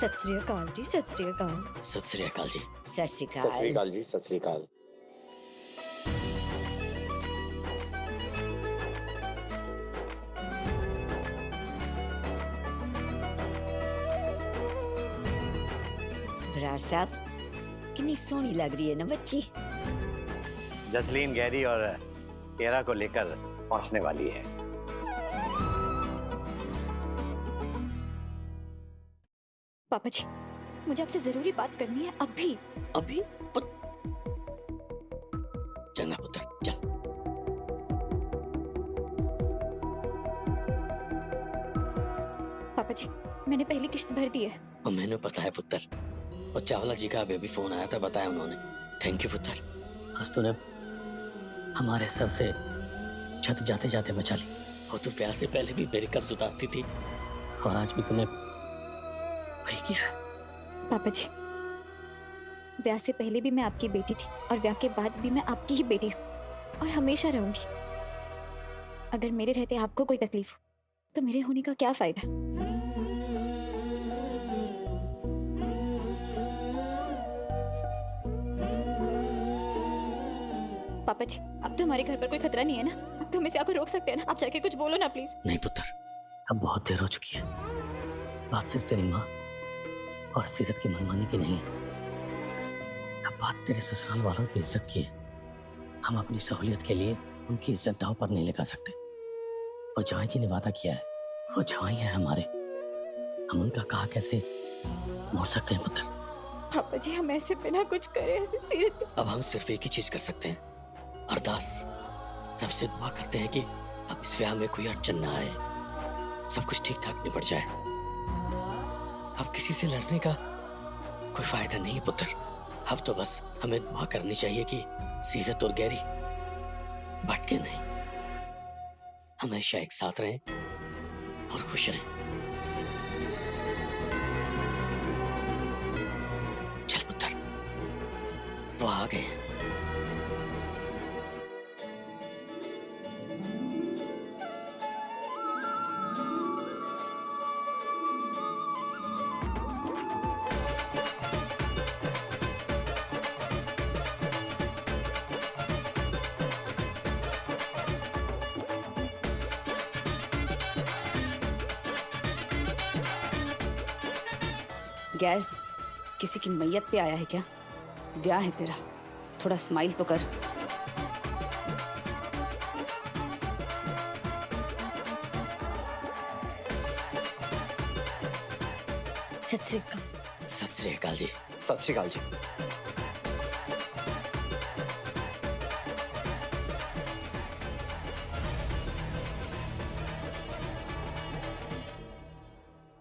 सत श्री अकाल जी, सत श्री अकाल। सत श्री अकाल जी। सत श्री सत श्री अकाल। अकाल जी, सत श्री अकाल। बरार साहब, कितनी सोहनी लग रही है ना बच्ची। जसलीन गैरी और केरा को लेकर पहुंचने वाली है। पापा जी, मुझे आपसे जरूरी बात करनी है अभी। अभी चंगा पुत्र, चल। पापा जी, मैंने पहली किश्त भर दी है। और मैंने पता है पुत्र, और चावला जी का अभी फोन आया था, बताया उन्होंने। थैंक यू पुत्र। आज तूने हमारे सर से छत जाते जाते बचा ली। और तू ब्याह से पहले भी मेरी कर्ज उतारती थी, और आज भी तूने वही किया है। पापा जी, ब्याह से पहले भी मैं आपकी बेटी थी और ब्याह के बाद भी मैं आपकी ही बेटी हूँ और हमेशा रहूंगी। अगर मेरे रहते आपको कोई तकलीफ हो तो मेरे होने का क्या फायदा। पापा जी, अब तो हमारे घर पर कोई खतरा नहीं है ना? अब तो हम इस ब्याह को रोक सकते हैं ना? आप जाके कुछ बोलो ना प्लीज। नहीं पुत्र, अब बहुत देर हो चुकी है। बात सिर्फ तेरी माँ और सीरत की मनमानी की नहीं है। अब बात तेरे ससुराल वालों की इज्जत की है। हम अपनी सहूलियत के लिए उनकी इज्जत दांव पर नहीं लगा सकते। और जवाई जी ने वादा किया है, वो जवाई है हमारे। हम उनका कहा कैसे मोड़ सकते हैं पुत्र? पापा जी, हम ऐसे बिना कुछ करे ऐसे सीरत। अब हम सिर्फ एक ही चीज कर सकते हैं, अरदास। रब से दुआ करते हैं कि अब इस ब्याह में कोई अड़चन ना आए, सब कुछ ठीक ठाक निपट जाए। अब किसी से लड़ने का कोई फायदा नहीं है पुत्र। अब तो बस हमें दुआ करनी चाहिए कि सीरत और गैरी भटके नहीं, हमेशा एक साथ रहें और खुश रहें। चल पुत्र, वो आ गए हैं। गैस, किसी की मैयत पे आया है क्या? ब्याह है तेरा, थोड़ा स्माइल तो कर। सत श्री अकाल। सत श्री अकाल जी। सत श्री अकाल जी।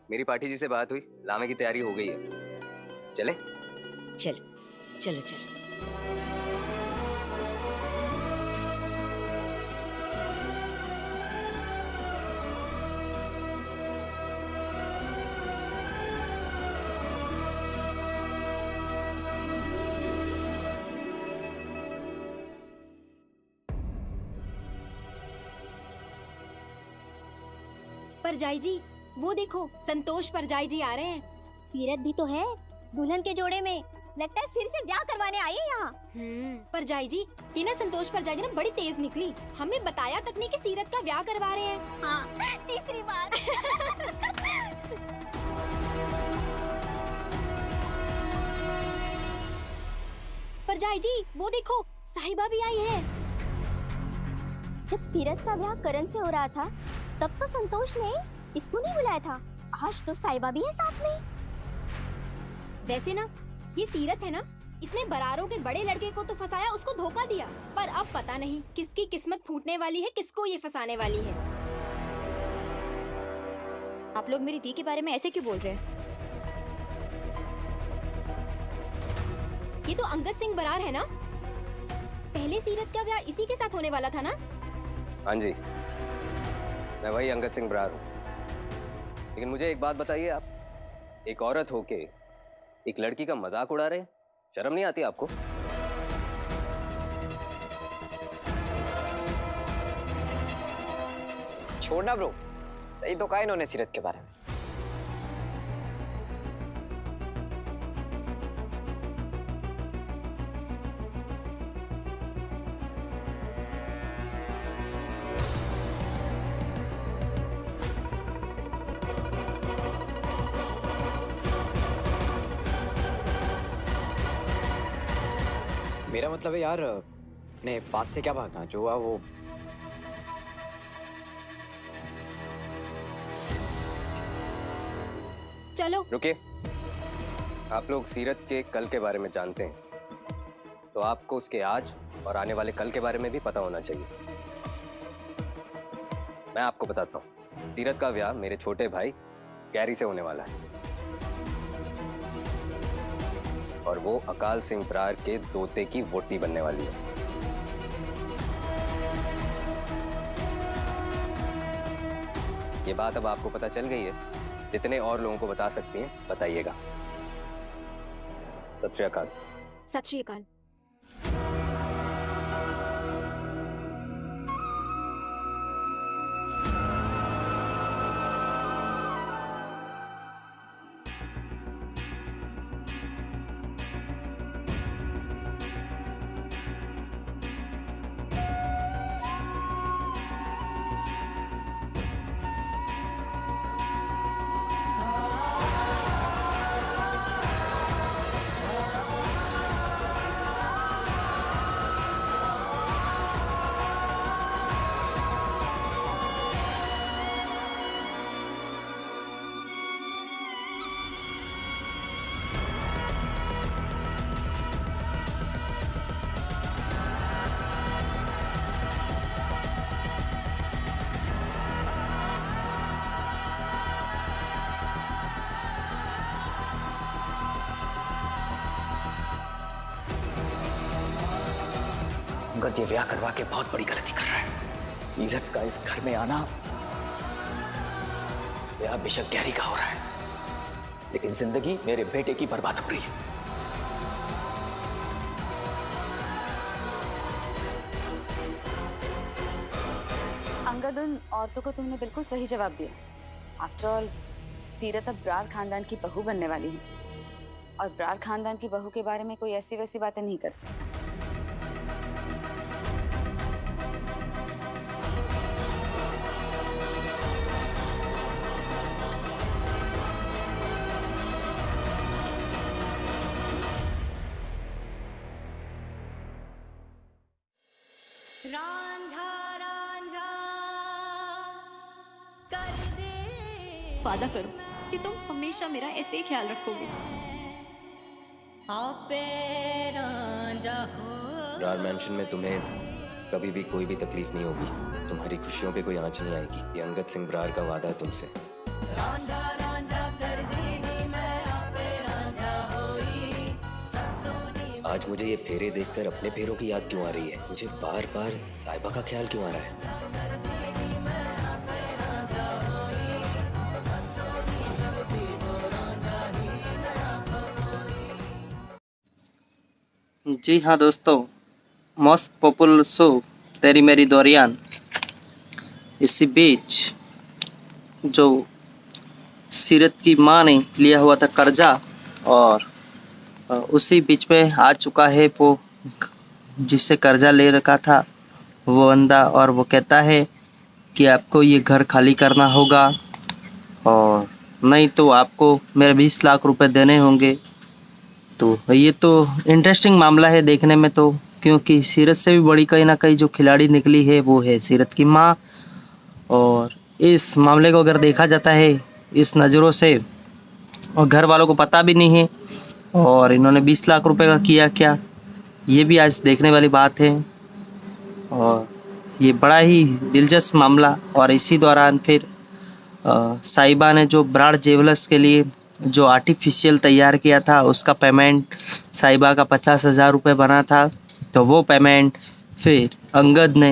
मेरी पाठी जी से बात हुई, लामे की तैयारी हो गई है। चले? चलो चलो चलो। परजाई जी, वो देखो, संतोष परजाई जी आ रहे हैं। सीरत भी तो है दुल्हन के जोड़े में। लगता है फिर से ब्याह करवाने आई है यहाँ। परजाई जी, ये ना संतोष परजाई जी ना बड़ी तेज निकली। हमें बताया तक नहीं कि सीरत का ब्याह करवा रहे हैं। हाँ, तीसरी बार। परजाई जी, वो देखो, साहिबा भी आई है। जब सीरत का ब्याह करण से हो रहा था तब तो संतोष ने इसको नहीं बुलाया था। आज तो साहिबा भी है साथ में। वैसे ना, ये सीरत है ना, इसने बरारों के बड़े लड़के को तो फंसाया, उसको धोखा दिया। पर अब पता नहीं किसकी किस्मत फूटने वाली है, किसको ये फंसाने वाली है। आप लोग मेरी दी के बारे में ऐसे क्यों बोल रहे हैं? ये तो अंगद सिंह बरार है ना? पहले सीरत का ब्याह इसी के साथ होने वाला था ना? हाँ जी, मैं वही अंगद सिंह बरार हूँ। लेकिन मुझे एक बात बताइए, आप एक औरत होके एक लड़की का मजाक उड़ा रहे हैं, शर्म नहीं आती आपको? छोड़ना ब्रो, सही तो कहा इन्होंने सीरत के बारे में। मेरा मतलब है यार, ने पास से क्या भागना, जो हुआ वो। चलो रुकिए। आप लोग सीरत के कल के बारे में जानते हैं, तो आपको उसके आज और आने वाले कल के बारे में भी पता होना चाहिए। मैं आपको बताता हूँ, सीरत का ब्याह मेरे छोटे भाई गैरी से होने वाला है, और वो अकाल सिंह बरार के दोते की वोटी बनने वाली है। ये बात अब आपको पता चल गई है। जितने और लोगों को बता सकती हैं बताइएगा। सत श्री अकाल। सत श्री अकाल। अंगद ये ब्याह करवा के बहुत बड़ी गलती कर रहा है। सीरत का इस घर में आना, ब्याह बेशक गैरी का हो रहा है, लेकिन जिंदगी मेरे बेटे की बर्बाद हो रही है। अंगद, उन औरतों को तुमने बिल्कुल सही जवाब दिया। आफ्टर ऑल सीरत अब ब्रार खानदान की बहू बनने वाली है, और ब्रार खानदान की बहू के बारे में कोई ऐसी वैसी बातें नहीं कर सकता। वादा करो कि तुम हमेशा मेरा ऐसे ही ख्याल रखोगे। ब्रार मैंशन में तुम्हें कभी भी कोई भी तकलीफ नहीं होगी। तुम्हारी खुशियों पे कोई आंच नहीं आएगी। ये अंगद सिंह बरार का वादा है तुमसे। आज मुझे ये फेरे देखकर अपने फेरों की याद क्यों आ रही है? मुझे बार बार साहिबा का ख्याल क्यों आ रहा है? जी हाँ दोस्तों, मोस्ट पॉपुलर शो तेरी मेरी दौरियान। इसी बीच जो सीरत की माँ ने लिया हुआ था कर्जा, और उसी बीच में आ चुका है वो जिससे कर्जा ले रखा था वो बंदा, और वो कहता है कि आपको ये घर खाली करना होगा, और नहीं तो आपको मेरे 20 लाख रुपए देने होंगे। तो ये तो इंटरेस्टिंग मामला है देखने में, तो क्योंकि सीरत से भी बड़ी कहीं ना कहीं जो खिलाड़ी निकली है वो है सीरत की माँ। और इस मामले को अगर देखा जाता है इस नज़रों से, और घर वालों को पता भी नहीं है, और इन्होंने 20 लाख रुपए का किया क्या, ये भी आज देखने वाली बात है। और ये बड़ा ही दिलचस्प मामला। और इसी दौरान फिर साहिबा ने जो ब्रार ज्वेलर्स के लिए जो आर्टिफिशियल तैयार किया था उसका पेमेंट साहिबा का 50,000 रुपये बना था, तो वो पेमेंट फिर अंगद ने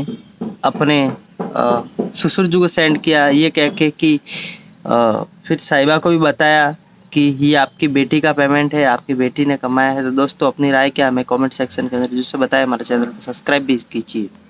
अपने ससुरजी को सेंड किया, ये कह के कि फिर साहिबा को भी बताया कि ये आपकी बेटी का पेमेंट है, आपकी बेटी ने कमाया है। तो दोस्तों अपनी राय क्या हमें कमेंट सेक्शन के अंदर जरूर से बताएं। हमारे चैनल को सब्सक्राइब भी कीजिए।